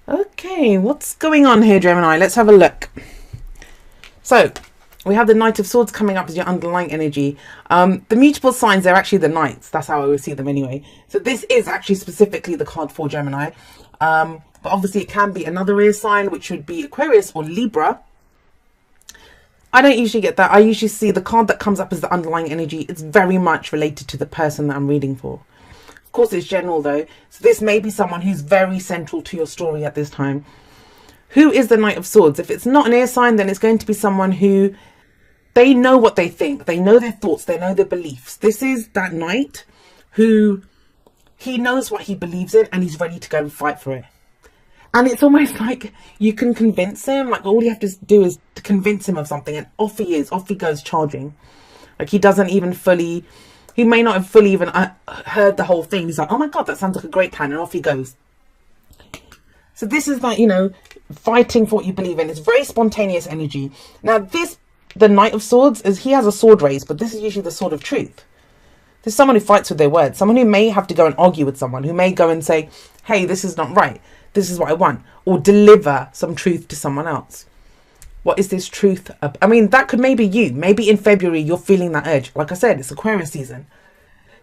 Okay, what's going on here, Gemini? Let's have a look. So, we have the Knight of Swords coming up as your underlying energy. The mutable signs, they're actually the knights. That's how I always see them anyway. So this is actually specifically the card for Gemini. But obviously it can be another air sign, which would be Aquarius or Libra. I don't usually get that. I usually see the card that comes up as the underlying energy. It's very much related to the person that I'm reading for. Of course, it's general though. So this may be someone who's very central to your story at this time. Who is the Knight of Swords? If it's not an air sign, then it's going to be someone who, they know what they think. They know their thoughts. They know their beliefs. This is that knight who, he knows what he believes in and he's ready to go and fight for it. And it's almost like you can convince him. Like all you have to do is to convince him of something, and off he is. Off he goes charging. Like he doesn't even fully, he may not have fully even heard the whole thing. He's like, oh my God, that sounds like a great plan. And off he goes. So this is like, you know, fighting for what you believe in. It's very spontaneous energy. Now this, the Knight of Swords, is he has a sword raised, but this is usually the sword of truth. There's someone who fights with their words. Someone who may have to go and argue with someone. Who may go and say, hey, this is not right. This is what I want. Or deliver some truth to someone else. What is this truth? I mean, that could maybe you. Maybe in February, you're feeling that urge. Like I said, it's Aquarius season.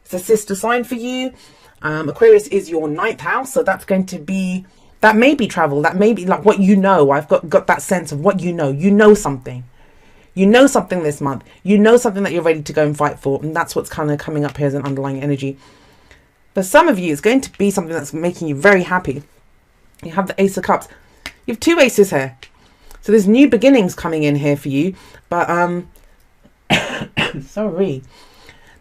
It's a sister sign for you. Aquarius is your 9th house. So that's going to be, that may be travel. That may be like what you know. I've got that sense of what you know. You know something. You know something this month. You know something that you're ready to go and fight for. And that's what's kind of coming up here as an underlying energy. For some of you, it's going to be something that's making you very happy. You have the Ace of Cups. You have 2 aces here. So there's new beginnings coming in here for you. But, sorry.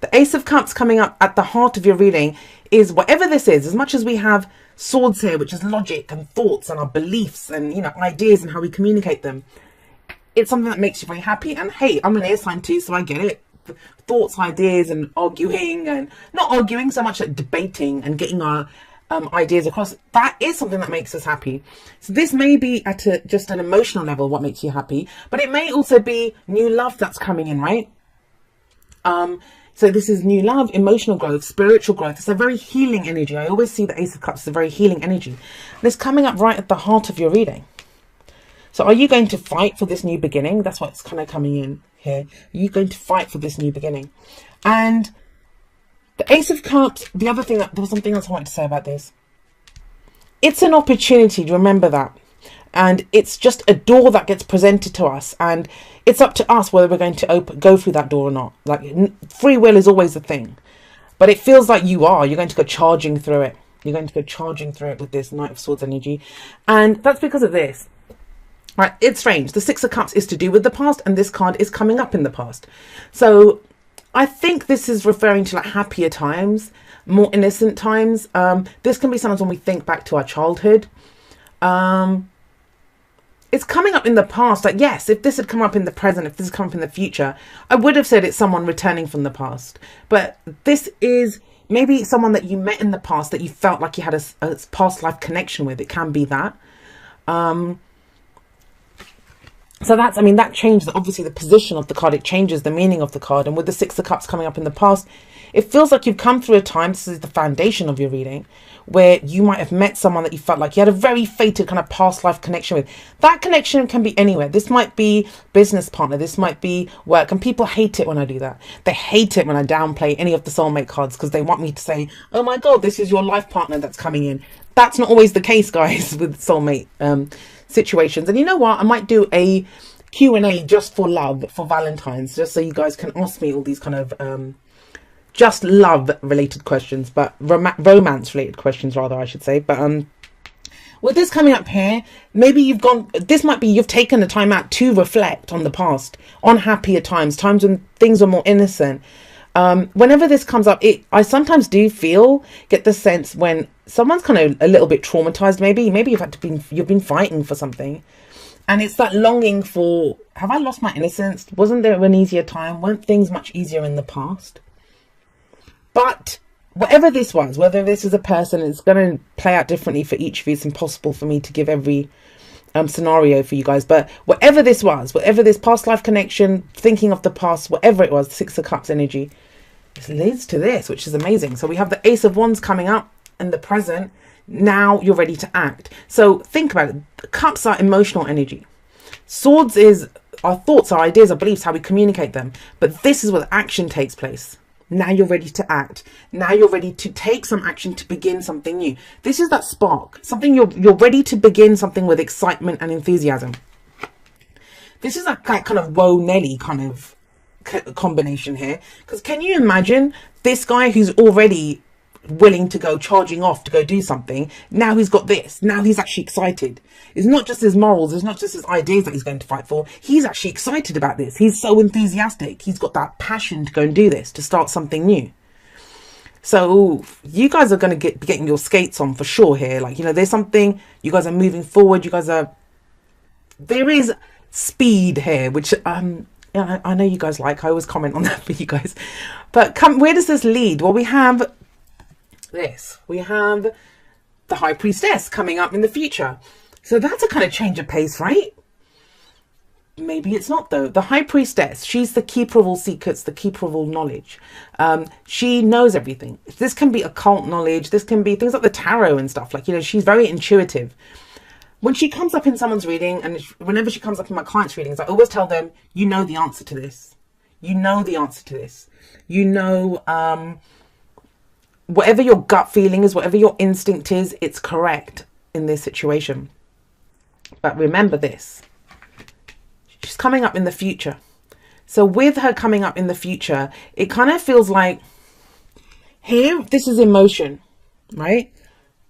The Ace of Cups coming up at the heart of your reading is whatever this is. As much as we have swords here, which is logic and thoughts and our beliefs and, you know, ideas and how we communicate them. It's something that makes you very happy. And hey, I'm an air sign too, so I get it. Thoughts, ideas and arguing, and not arguing so much, like debating and getting our ideas across. That is something that makes us happy. So this may be at just an emotional level what makes you happy, but it may also be new love that's coming in, right? So this is new love, emotional growth, spiritual growth. It's a very healing energy. I always see the Ace of Cups as a very healing energy. And it's coming up right at the heart of your reading. So are you going to fight for this new beginning? That's what's kind of coming in here. Are you going to fight for this new beginning? And the Ace of Cups, the other thing, there was something else I wanted to say about this. It's an opportunity, remember that. And it's just a door that gets presented to us. And it's up to us whether we're going to go through that door or not. Like, free will is always a thing. But it feels like you're going to go charging through it. You're going to go charging through it with this Knight of Swords energy. And that's because of this. Right, it's strange. The Six of Cups is to do with the past, and this card is coming up in the past. So I think this is referring to like happier times, more innocent times. This can be sometimes when we think back to our childhood. It's coming up in the past. Like, yes, if this had come up in the present, if this had come up in the future, I would have said it's someone returning from the past. But this is maybe someone that you met in the past that you felt like you had a past life connection with. It can be that. So that's, I mean, that changes obviously the position of the card. It changes the meaning of the card. And with the Six of Cups coming up in the past, it feels like you've come through a time, this is the foundation of your reading, where you might have met someone that you felt like you had a very fated kind of past life connection with. That connection can be anywhere. This might be business partner. This might be work. And people hate it when I do that. They hate it when I downplay any of the soulmate cards because they want me to say, oh my God, this is your life partner that's coming in. That's not always the case, guys, with soulmate situations. And you know what? I might do a Q&A just for love, for Valentine's, just so you guys can ask me all these kind of just love related questions, but romance related questions rather, I should say. But with this coming up here, maybe this might be you've taken the time out to reflect on the past, on happier times when things were more innocent. Whenever this comes up, I sometimes do get the sense when someone's kind of a little bit traumatized, maybe you've been fighting for something, and it's that longing for, have I lost my innocence? Wasn't there an easier time? Weren't things much easier in the past? But whatever this was, whether this is a person, it's going to play out differently for each of you. It's impossible for me to give every scenario for you guys, but whatever this was, whatever this past life connection, thinking of the past, whatever it was, the Six of Cups energy, this leads to this, which is amazing. So we have the Ace of Wands coming up in the present. Now you're ready to act. So think about it. Cups are emotional energy. Swords is our thoughts, our ideas, our beliefs, how we communicate them. But this is where the action takes place. Now you're ready to act. Now you're ready to take some action to begin something new. This is that spark. Something you're ready to begin something with excitement and enthusiasm. This is that kind of whoa Nelly kind of combination here. Because can you imagine this guy who's already willing to go charging off to go do something? Now he's got this. Now he's actually excited. It's not just his morals. It's not just his ideas that he's going to fight for. He's actually excited about this. He's so enthusiastic. He's got that passion to go and do this, to start something new. So you guys are going to be getting your skates on for sure here. Like, you know, there's something, you guys are moving forward. There is speed here, which yeah, I know you guys like. I always comment on that for you guys. But where does this lead? Well, we have this. We have the High Priestess coming up in the future. So that's a kind of change of pace, right? Maybe it's not, though. The High Priestess, she's the keeper of all secrets, the keeper of all knowledge. She knows everything. This can be occult knowledge. This can be things like the tarot and stuff. Like, you know, she's very intuitive. When she comes up in someone's reading, and whenever she comes up in my clients' readings, I always tell them, you know the answer to this. You know the answer to this. You know, whatever your gut feeling is, whatever your instinct is, it's correct in this situation. But remember this. She's coming up in the future. So with her coming up in the future, it kind of feels like here, this is emotion, right?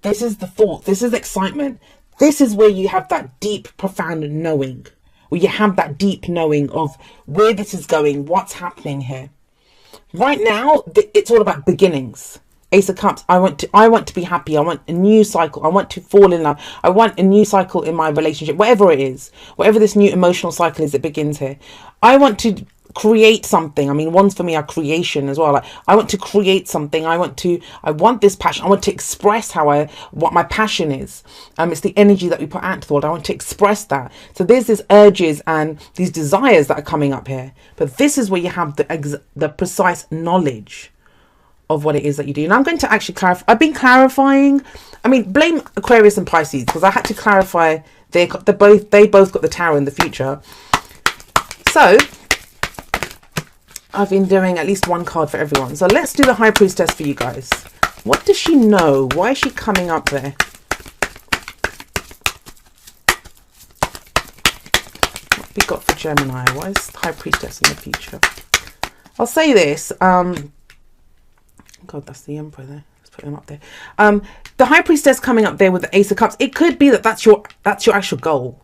This is the thought. This is excitement. This is where you have that deep, profound knowing, where you have that deep knowing of where this is going, what's happening here. Right now, it's all about beginnings. Ace of Cups, I want to be happy. I want a new cycle. I want to fall in love. I want a new cycle in my relationship, whatever it is, whatever this new emotional cycle is that begins here. I want to create something. I mean, ones for me are creation as well. Like, I want to create something. I want this passion. I want to express what my passion is. It's the energy that we put out into the world. I want to express that. So there's these urges and these desires that are coming up here. But this is where you have the precise knowledge of what it is that you do. And I'm going to actually clarify. I've been clarifying. I mean, blame Aquarius and Pisces, because I had to clarify. They both got the Tower in the future. So I've been doing at least one card for everyone. So let's do the High Priestess for you guys. What does she know? Why is she coming up there? What we got for Gemini? Why is the High Priestess in the future? I'll say this. God, that's the Emperor there. Let's put him up there. The High Priestess coming up there with the Ace of Cups. It could be that that's your actual goal.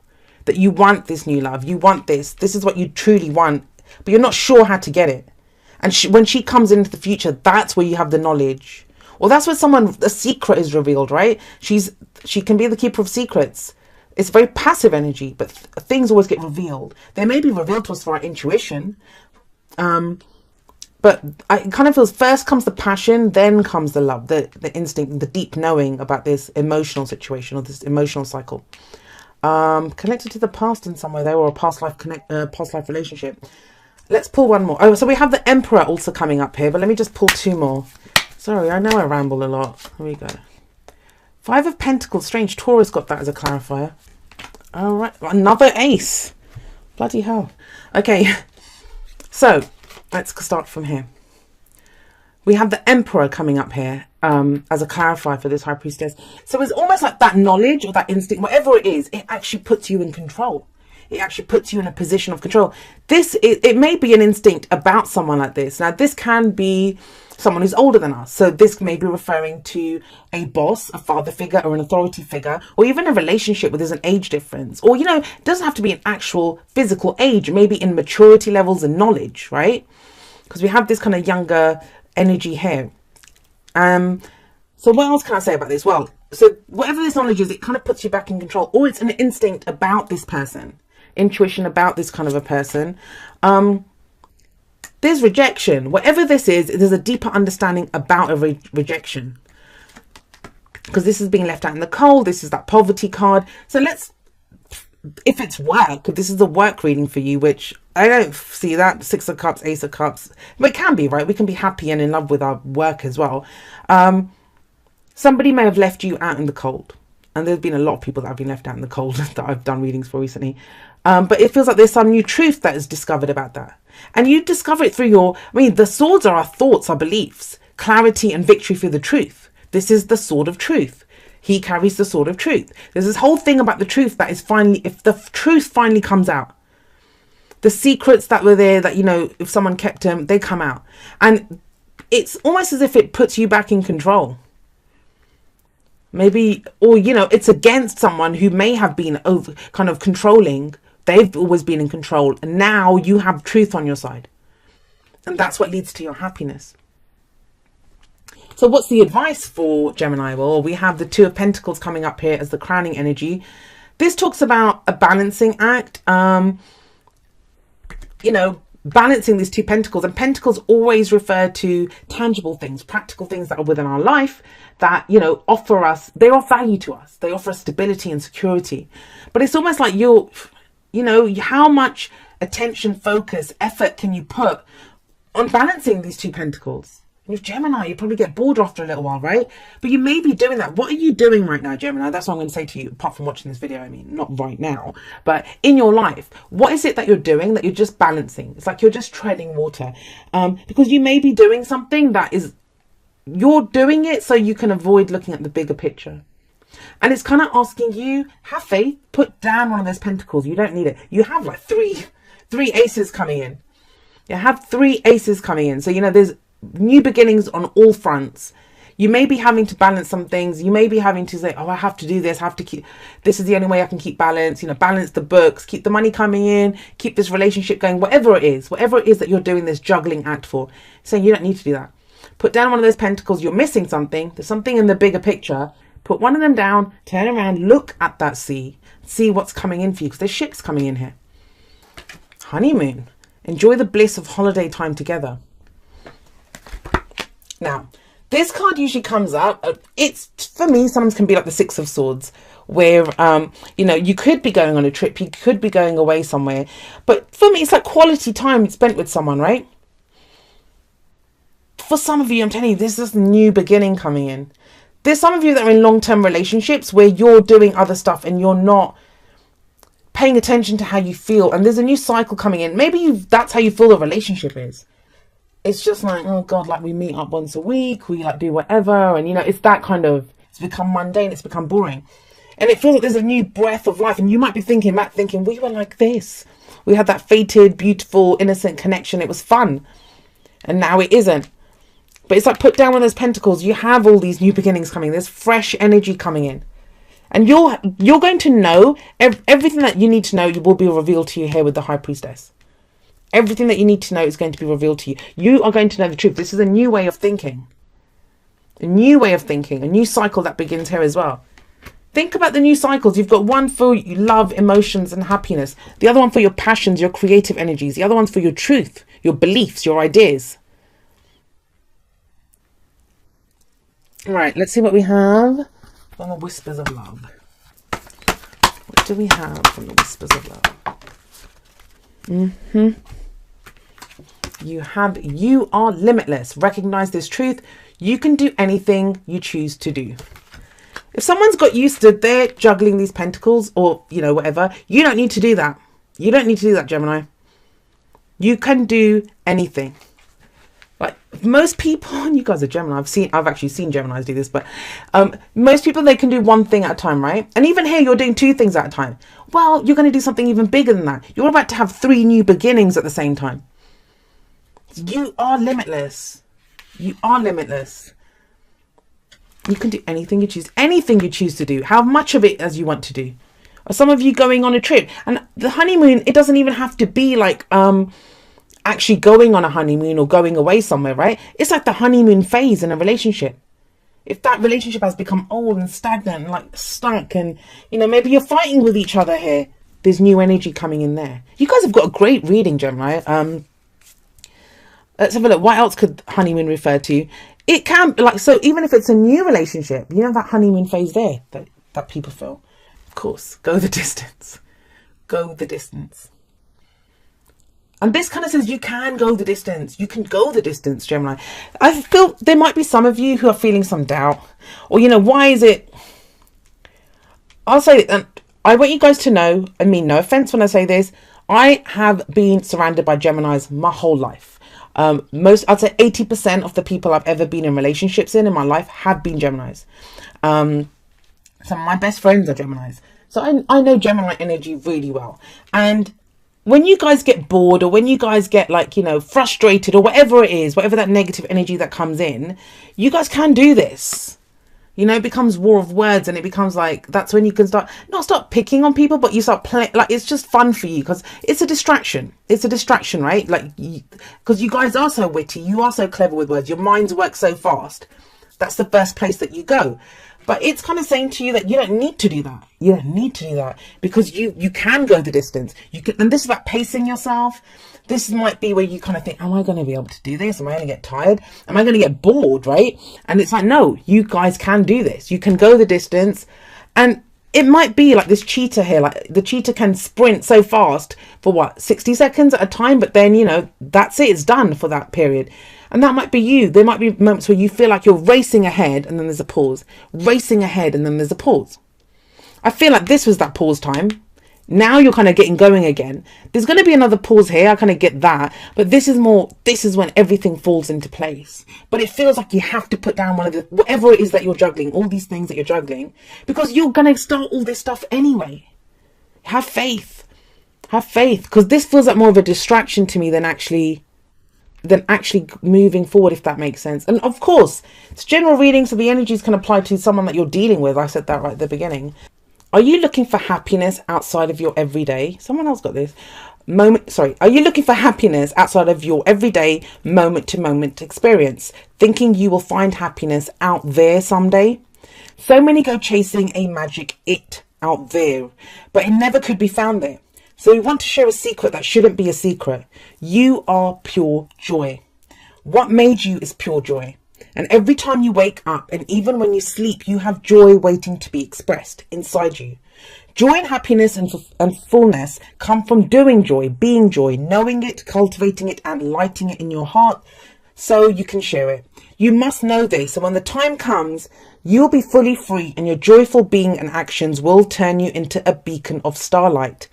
That you want this new love. You want this. This is what you truly want. But you're not sure how to get it. And when she comes into the future, that's where you have the knowledge. Or that's where a secret is revealed, right? She can be the keeper of secrets. It's very passive energy, but things always get revealed. They may be revealed to us for our intuition. But it kind of feels first comes the passion, then comes the love, the instinct, the deep knowing about this emotional situation or this emotional cycle. Connected to the past in some way there, or a past life relationship. Let's pull one more. Oh, so we have the Emperor also coming up here, but let me just pull two more. Sorry, I know I ramble a lot. Here we go. Five of Pentacles. Strange, Taurus got that as a clarifier. All right, another ace. Bloody hell. Okay, so let's start from here. We have the Emperor coming up here as a clarifier for this High Priestess. So it's almost like that knowledge or that instinct, whatever it is, it actually puts you in control. It actually puts you in a position of control. It may be an instinct about someone like this. Now, this can be someone who's older than us. So this may be referring to a boss, a father figure, or an authority figure, or even a relationship where there's an age difference. Or, you know, it doesn't have to be an actual physical age, maybe in maturity levels and knowledge, right? Because we have this kind of younger energy here. So what else can I say about this? Well, so whatever this knowledge is, it kind of puts you back in control, or it's an instinct about this person, intuition about this kind of a person. There's rejection. Whatever this is, there's a deeper understanding about a rejection, because this is being left out in the cold. This is that poverty card. So if it's work, if this is a work reading for you, which I don't see that, Six of Cups, Ace of Cups, but it can be, right? We can be happy and in love with our work as well. Somebody may have left you out in the cold. And there's been a lot of people that have been left out in the cold that I've done readings for recently. But it feels like there's some new truth that is discovered about that. And you discover it through the swords are our thoughts, our beliefs, clarity and victory through the truth. This is the sword of truth. He carries the sword of truth. There's this whole thing about the truth that is finally, if the truth finally comes out, the secrets that were there that, if someone kept them, they come out. And it's almost as if it puts you back in control. Maybe, or, it's against someone who may have been kind of controlling. They've always been in control. And now you have truth on your side. And that's what leads to your happiness. So what's the advice for Gemini? Well, we have the Two of Pentacles coming up here as the crowning energy. This talks about a balancing act. Balancing these two pentacles, and pentacles always refer to tangible things, practical things that are within our life that, they offer value to us. They offer us stability and security. But it's almost like how much attention, focus, effort can you put on balancing these two pentacles? With Gemini, you probably get bored after a little while, right? But you may be doing that. What are you doing right now, Gemini? That's what I'm going to say to you, apart from watching this video. I mean, not right now, but in your life, what is it that you're doing that you're just balancing? It's like you're just treading water. Because you may be doing something that is, you're doing it so you can avoid looking at the bigger picture. And it's kind of asking you, have faith, put down one of those pentacles. You don't need it. You have like three aces coming in. You have 3 aces coming in. So, there's new beginnings on all fronts. You may be having to balance some things. You may be having to say, I have to do this. I have to keep, this is the only way I can keep balance, balance the books, keep the money coming in, keep this relationship going, whatever it is that you're doing this juggling act for. Saying you don't need to do that. Put down one of those pentacles. You're missing something. There's something in the bigger picture. Put one of them down, turn around, look at that sea, see what's coming in for you, because there's ships coming in here. Honeymoon. Enjoy the bliss of holiday time together. Now, this card usually comes up. It's, for me, sometimes can be like the Six of Swords, where, you could be going on a trip, you could be going away somewhere. But for me, it's like quality time spent with someone, right? For some of you, I'm telling you, this is a new beginning coming in. There's some of you that are in long-term relationships where you're doing other stuff and you're not paying attention to how you feel. And there's a new cycle coming in. Maybe that's how you feel the relationship is. It's just like, oh God, like we meet up once a week, we like do whatever. And, it's that kind of, it's become mundane, it's become boring. And it feels like there's a new breath of life. And you might be thinking, we were like this. We had that fated, beautiful, innocent connection. It was fun. And now it isn't. But it's like, put down one of those pentacles. You have all these new beginnings coming. There's fresh energy coming in. And you're going to know everything that you need to know. Will be revealed to you here with the High Priestess. Everything that you need to know is going to be revealed to you. You are going to know the truth. This is a new way of thinking. A new way of thinking. A new cycle that begins here as well. Think about the new cycles. You've got one for love, emotions and happiness. The other one for your passions, your creative energies. The other one's for your truth, your beliefs, your ideas. All right, let's see what we have from the Whispers of Love. What do we have from the Whispers of Love? You are limitless. Recognize this truth. You can do anything you choose to do. If someone's got you stood there juggling these pentacles or, whatever, you don't need to do that. You don't need to do that, Gemini. You can do anything. Like most people, and you guys are Gemini, I've actually seen Geminis do this, but most people, they can do one thing at a time, right? And even here, you're doing 2 things at a time. Well, you're going to do something even bigger than that. You're about to have 3 new beginnings at the same time. You are limitless. You are limitless. You can do anything you choose to do, how much of it as you want to do. Or some of you going on a trip, and the honeymoon, it doesn't even have to be like actually going on a honeymoon or going away somewhere, right? It's like the honeymoon phase in a relationship. If that relationship has become old and stagnant and like stuck, and maybe you're fighting with each other here, there's new energy coming in there. You guys have got a great reading, Gemini. Let's have a look. What else could honeymoon refer to? It can be like, so even if it's a new relationship, that honeymoon phase there that people feel. Of course, go the distance. Go the distance. And this kind of says you can go the distance. You can go the distance, Gemini. I feel there might be some of you who are feeling some doubt. Or, you know, why is it... I'll say, and I want you guys to know, I mean, no offense when I say this, I have been surrounded by Geminis my whole life. I'd say 80% of the people I've ever been in relationships in my life have been Geminis. Some of my best friends are Geminis. So I know Gemini energy really well. And when you guys get bored, or when you guys get, like, you know, frustrated, or whatever it is, whatever that negative energy that comes in, you guys can do this. You know, it becomes war of words, and it becomes like, that's when you can not start picking on people, but you start playing, like, it's just fun for you because it's a distraction. It's a distraction, right? Like, because you guys are so witty, you are so clever with words, your minds work so fast. That's the first place that you go. But it's kind of saying to you that you don't need to do that. You don't need to do that because you can go the distance. You can, and this is about pacing yourself. This might be where you kind of think, am I going to be able to do this? Am I going to get tired? Am I going to get bored, right? And it's like, no, you guys can do this. You can go the distance. And it might be like this cheetah here. Like, the cheetah can sprint so fast for what, 60 seconds at a time? But then, you know, that's it. It's done for that period. And that might be you. There might be moments where you feel like you're racing ahead and then there's a pause. Racing ahead and then there's a pause. I feel like this was that pause time. Now you're kind of getting going again. There's going to be another pause here. I kind of get that. But this is when everything falls into place. But it feels like you have to put down one of the, whatever it is that you're juggling, all these things that you're juggling, because you're going to start all this stuff anyway. Have faith. Have faith. Because this feels like more of a distraction to me than actually moving forward, if that makes sense. And of course, it's general reading, so the energies can apply to someone that you're dealing with. I said that right at the beginning. Are you looking for happiness outside of your everyday? Someone else got this. Are you looking for happiness outside of your everyday moment to moment experience? Thinking you will find happiness out there someday? So many go chasing a magic it out there, but it never could be found there. So we want to share a secret that shouldn't be a secret. You are pure joy. What made you is pure joy. And every time you wake up, and even when you sleep, you have joy waiting to be expressed inside you. Joy and happiness and fullness come from doing joy, being joy, knowing it, cultivating it, and lighting it in your heart so you can share it. You must know this, so when the time comes, you'll be fully free, and your joyful being and actions will turn you into a beacon of starlight.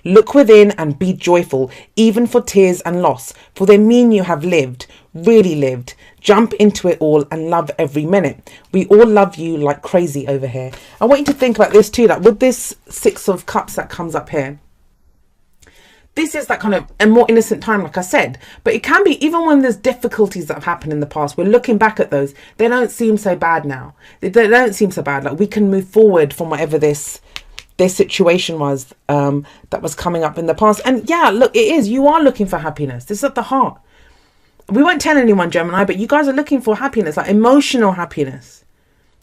Look within and be joyful, even for tears and loss, for they mean you have lived, really lived. Jump into it all and love every minute. We all love you like crazy over here. I want you to think about this too, that with this 6 of Cups that comes up here, this is that kind of a more innocent time, like I said. But it can be, even when there's difficulties that have happened in the past, we're looking back at those. They don't seem so bad now. They don't seem so bad. Like, we can move forward from whatever this situation was that was coming up in the past. And yeah, look, it is. You are looking for happiness. This is at the heart. We won't tell anyone, Gemini, but you guys are looking for happiness, like emotional happiness.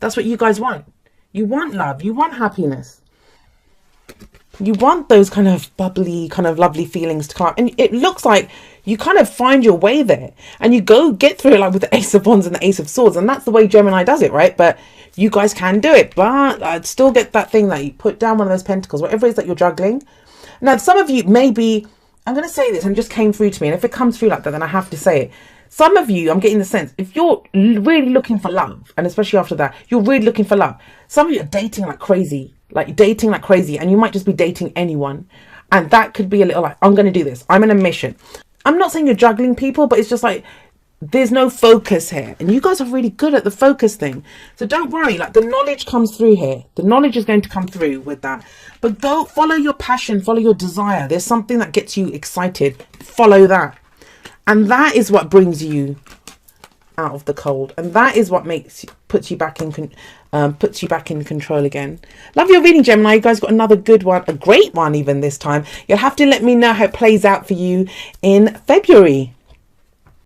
That's what you guys want. You want love. You want happiness. You want those kind of bubbly, kind of lovely feelings to come up. And it looks like you kind of find your way there. And you go get through it, like with the Ace of Wands and the Ace of Swords. And that's the way Gemini does it, right? But you guys can do it. But I'd still get that thing that you put down one of those pentacles, whatever it is that you're juggling. Now, some of you maybe, I'm going to say this and it just came through to me. And if it comes through like that, then I have to say it. Some of you, I'm getting the sense, if you're really looking for love, and especially after that, you're really looking for love. Some of you are dating like crazy, and you might just be dating anyone. And that could be a little like, I'm going to do this. I'm on a mission. I'm not saying you're juggling people, but it's just like, there's no focus here. And you guys are really good at the focus thing. So don't worry, like the knowledge comes through here. The knowledge is going to come through with that. But go follow your passion, follow your desire. There's something that gets you excited. Follow that. And that is what brings you out of the cold. And that is what puts you back in control again. Love your reading, Gemini. You guys got another good one, a great one even this time. You'll have to let me know how it plays out for you in February.